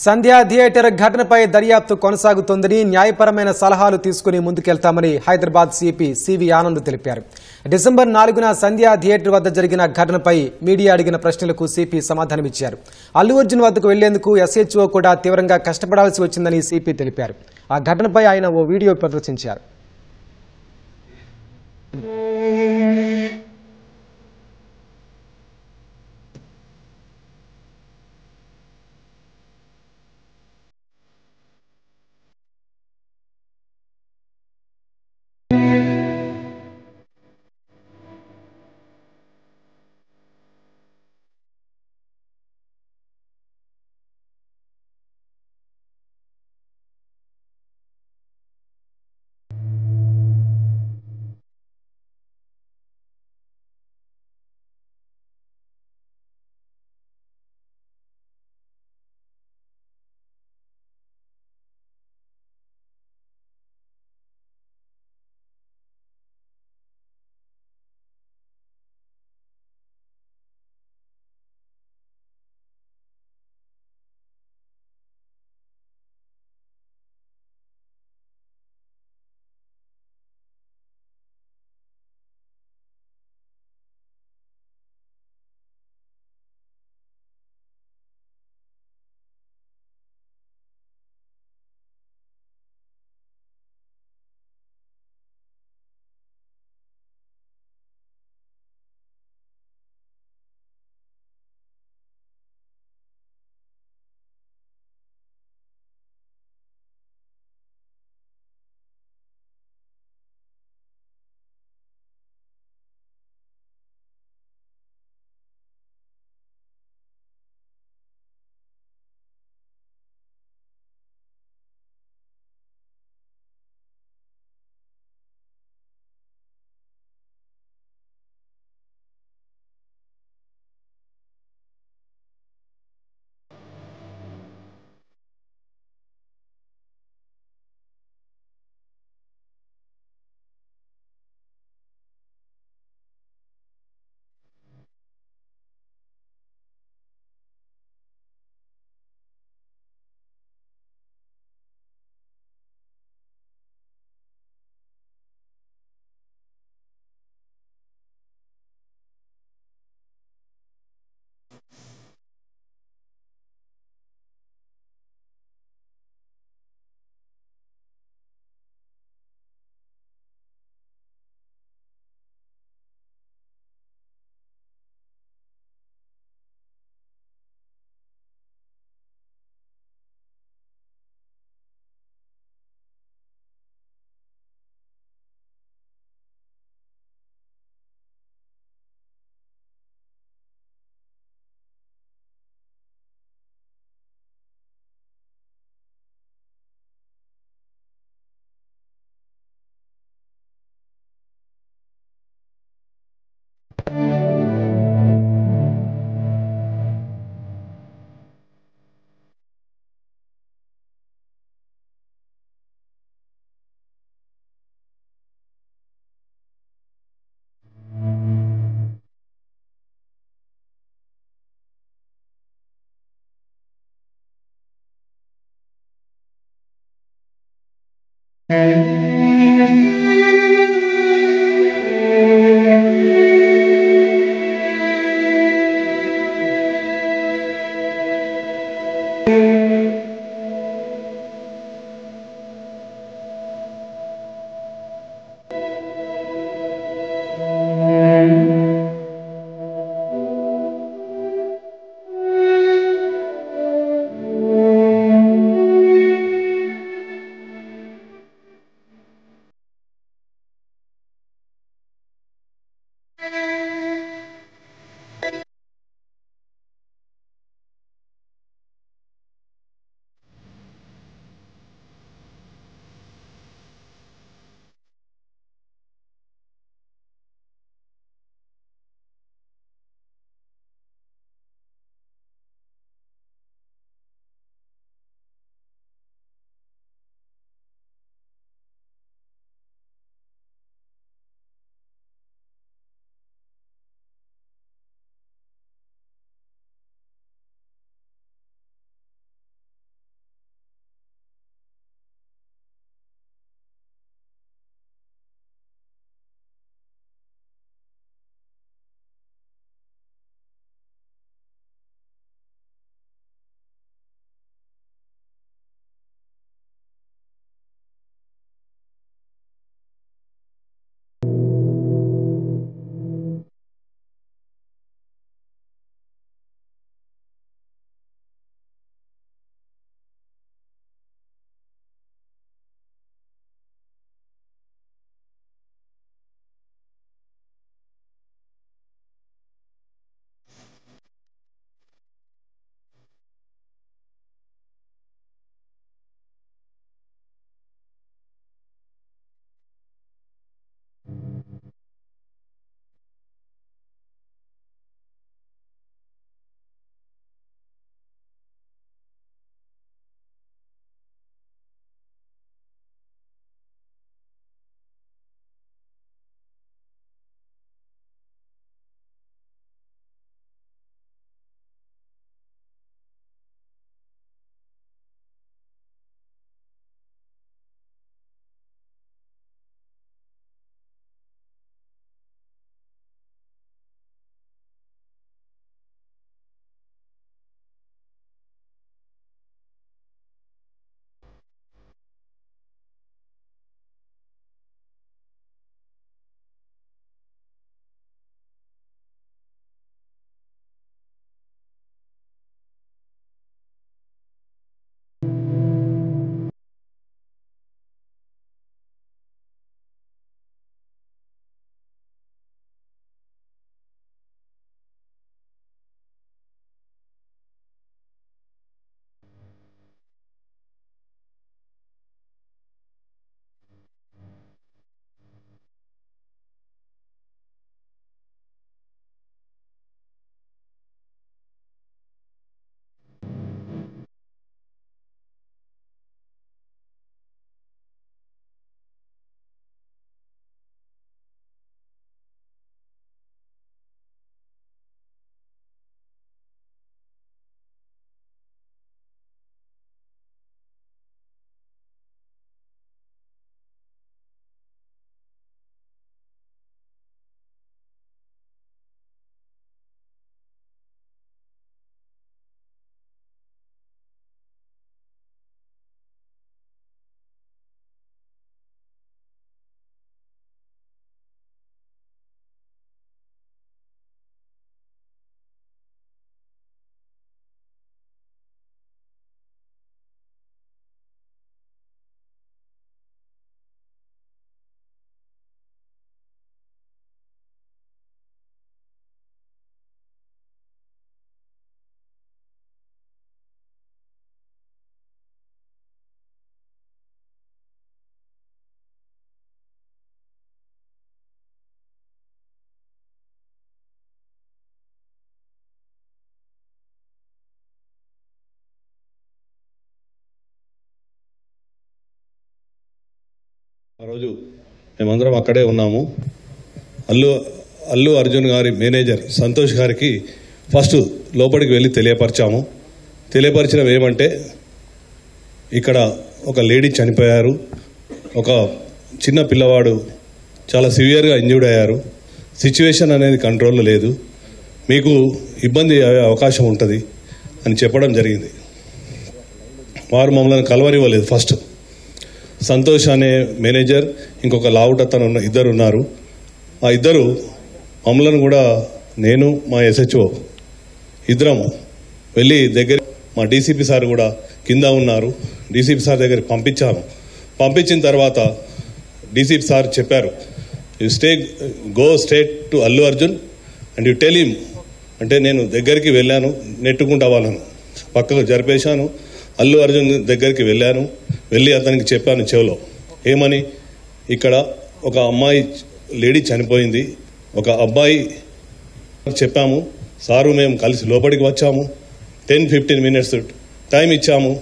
సంధ్యా theatre ఘటనపై దర్యాప్తు కొనసాగుతోందని న్యాయపరమైన సలహాలు తీసుకుని ముందుకెళ్తామని హైదరాబాద్ సిపి సివి ఆనంద్ తెలిపారు. డిసెంబర్ 4న సంధ్యా థియేటర్ వద్ద జరిగిన ఘటనపై మీడియా అడిగిన ప్రశ్నలకు సిపి సమాధానమిచ్చారు. అల్లు అర్జున్ వద్దకు వెళ్లేందుకు ఎస్హెచ్ఓ కూడా తీవ్రంగా కష్టపడాల్సి వచ్చిందని సిపి తెలిపారు. ఆ ఘటనపై ఆయన ఓ వీడియో ప్రదర్శించారు. ఆ రోజు మేమందరం అక్కడే ఉన్నాము. అల్లు అర్జున్ గారి మేనేజర్ సంతోష్ గారికి ఫస్ట్ లోపలికి వెళ్ళి తెలియపరిచాము. తెలియపరిచినవి ఏమంటే ఇక్కడ ఒక లేడీ చనిపోయారు, ఒక చిన్న పిల్లవాడు చాలా సివియర్గా ఇంజ్యూర్డ్ అయ్యారు, సిచ్యువేషన్ అనేది కంట్రోల్లో లేదు, మీకు ఇబ్బంది అయ్యే అవకాశం ఉంటుంది అని చెప్పడం జరిగింది. వారు మమ్మల్ని కలవనివ్వలేదు. ఫస్ట్ సంతోష్ అనే మేనేజర్, ఇంకొక లావుటతను ఇద్దరు ఉన్నారు. ఆ ఇద్దరు మమ్మల్ని కూడా, నేను మా SHO ఇద్దరము వెళ్ళి దగ్గర, మా DCP సార్ కూడా కింద ఉన్నారు, DCP సార్ దగ్గరికి పంపించాము. పంపించిన తర్వాత DCP సార్ చెప్పారు, you go straight to Allu Arjun and you tell him. అంటే నేను దగ్గరికి వెళ్ళాను, నెట్టుకుంటా వాళ్ళను పక్కకు జరిపేశాను. అల్లు అర్జున్ దగ్గరికి వెళ్ళాను, వెళ్ళి అతనికి చెప్పాను చెవిలో, ఏమని, ఇక్కడ ఒక అమ్మాయి లేడీ చనిపోయింది, ఒక అబ్బాయి చెప్పాము. సారు మేము కలిసి లోపలికి వచ్చాము, 10-15 minutes టైం ఇచ్చాము,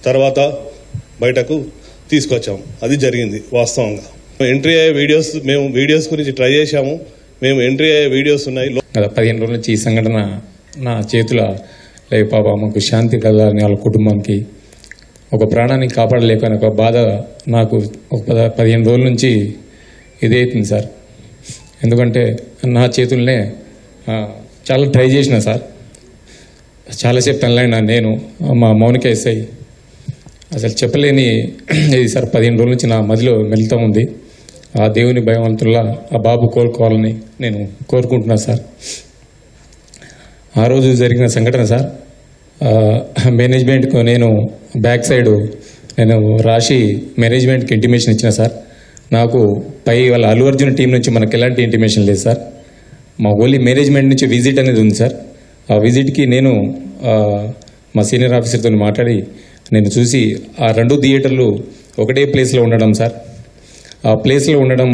తర్వాత బయటకు తీసుకొచ్చాము. అది జరిగింది వాస్తవంగా. ఎంట్రీ అయ్యే మేము వీడియోస్ గురించి ట్రై చేశాము. మేము ఎంట్రీ అయ్యే వీడియోస్ ఉన్నాయి. 15 రోజుల నుంచి ఈ సంఘటన నా చేతుల లేక పాప మాకు శాంతి కలగాలని, వాళ్ళ కుటుంబానికి ఒక ప్రాణాన్ని కాపాడలేకని ఒక బాధ నాకు ఒక 15 రోజుల నుంచి ఇదే అవుతుంది సార్. ఎందుకంటే నా చేతుల్నే చాలా ట్రై చేసిన సార్, చాలాసేపు పెళ్ళైనా నేను, మా మౌనిక SI అసలు చెప్పలేని ఇది సార్. 15 రోజుల నుంచి నా మదిలో మెలుతూ ఉంది. ఆ దేవుని భయవంతుల్లా ఆ బాబు కోలుకోవాలని నేను కోరుకుంటున్నా సార్. ఆ రోజు జరిగిన సంఘటన సార్, మేనేజ్మెంట్కు నేను బ్యాక్ సైడ్ నేను రాసి మేనేజ్మెంట్కి ఇంటిమేషన్ ఇచ్చిన సార్. నాకు పై వాళ్ళ అల్లు అర్జున్ టీం నుంచి మనకు ఎలాంటి ఇంటిమేషన్ లేదు సార్. మా ఓన్లీ మేనేజ్మెంట్ నుంచి విజిట్ అనేది ఉంది సార్. ఆ విజిట్కి నేను మా సీనియర్ ఆఫీసర్తో మాట్లాడి నేను చూసి ఆ 2 థియేటర్లు ఒకటే ప్లేస్లో ఉండడం సార్. ఆ ప్లేస్లో ఉండడం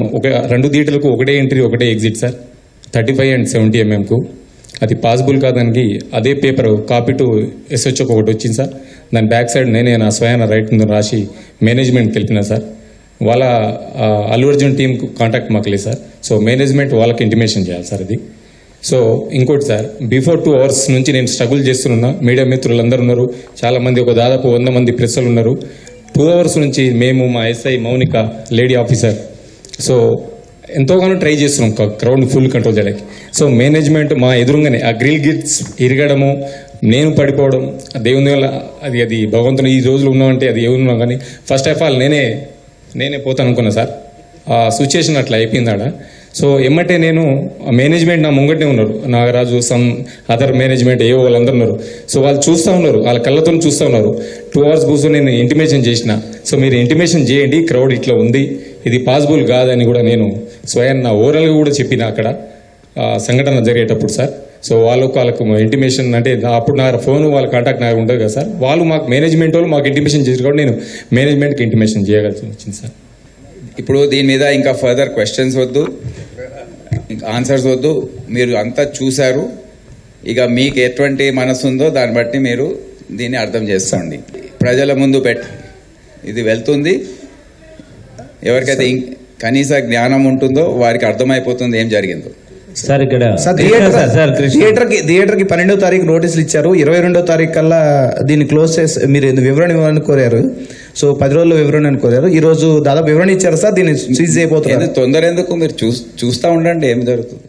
2 థియేటర్లకు ఒకటే ఎంట్రీ ఒకటే ఎగ్జిట్ సార్, 35 and 70 mm. అది పాసిబుల్ కాదానికి అదే పేపర్ కాపీ టు SHO ఒకటి వచ్చింది సార్. దాని బ్యాక్ సైడ్ నేనే నా స్వయాన రైట్ ముందు రాసి మేనేజ్మెంట్కి వెళ్ళినా సార్. వాళ్ళ అల్లు అర్జున్ టీంకు కాంటాక్ట్ మాకు లేదు సార్. సో మేనేజ్మెంట్ వాళ్ళకి ఇంటిమేషన్ చేయాలి సార్ అది. సో ఇంకోటి సార్, బిఫోర్ 2 hours నుంచి నేను స్ట్రగుల్ చేస్తున్నా. మీడియా మిత్రులు అందరూ ఉన్నారు, చాలామంది, ఒక దాదాపు 100 మంది ప్రెస్సులు ఉన్నారు. 2 hours నుంచి మేము, మా SI Mounika lady officer, so ఎంతోగానో ట్రై చేస్తున్నాం క్రౌడ్ ఫుల్ కంట్రోల్ చేయడానికి. సో మేనేజ్మెంట్ మా ఎదురుగానే ఆ గ్రిల్ గిట్స్ ఇరగడము, నేను పడిపోవడం, దేవుని వల్ల అది భగవంతుని ఈ రోజులు ఉన్నామంటే అది ఏమున్నాం. కానీ ఫస్ట్ ఆఫ్ ఆల్ నేనే పోతాను అనుకున్నా సార్. ఆ సిచ్యుయేషన్ అట్లా అయిపోయింది ఆడ. సో ఎమ్మటే నేను మేనేజ్మెంట్ నా ముంగటే ఉన్నారు, నాగరాజు, సమ్ అదర్ మేనేజ్మెంట్ ఏవో వాళ్ళందరూ ఉన్నారు. సో వాళ్ళు చూస్తూ ఉన్నారు, వాళ్ళ కళ్ళతో చూస్తూ ఉన్నారు. 2 hours కూర్చొని నేను ఇంటిమేషన్ చేసిన, సో మీరు ఇంటిమేషన్ చేయండి, క్రౌడ్ ఇట్లా ఉంది, ఇది పాసిబుల్ కాదని కూడా నేను స్వయం నా ఓవరాల్గా కూడా చెప్పిన అక్కడ సంఘటన జరిగేటప్పుడు సార్. సో వాళ్ళకు ఇంటిమేషన్ అంటే అప్పుడు నా ఫోన్ వాళ్ళ కాంటాక్ట్ నాకు ఉంటుంది కదా సార్. వాళ్ళు మాకు మేనేజ్మెంట్ వాళ్ళు మాకు ఇంటిమేషన్ చేసి కూడా నేను మేనేజ్మెంట్కి ఇంటిమేషన్ చేయగలిసి వచ్చింది సార్. ఇప్పుడు దీని మీద ఇంకా ఫర్దర్ క్వశ్చన్స్ వద్దు, ఇంకా ఆన్సర్స్ వద్దు. మీరు అంతా చూశారు, ఇక మీకు ఎటువంటి మనసు ఉందో దాన్ని బట్టి మీరు దీన్ని అర్థం చేసుకోండి. ప్రజల ముందు ఇది వెళ్తుంది. ఎవరికైతే కనీస జ్ఞానం ఉంటుందో వారికి అర్థమైపోతుంది ఏం జరిగిందో. సార్ ఇక్కడ థియేటర్ కి 12వ తారీఖు నోటీసులు ఇచ్చారు, 22వ తారీఖు కల్లా దీన్ని క్లోజ్ చేసి మీరు వివరణ ఇవ్వాలని కోరారు. సో 10 రోజుల్లో వివరణ అని కోరారు. ఈ రోజు దాదాపు వివరణ ఇచ్చారు సార్, దీన్ని సీజ్ అయిపోతుంది. తొందర ఎందుకు, మీరు చూస్తూ ఉండండి ఏం జరుగుతుంది.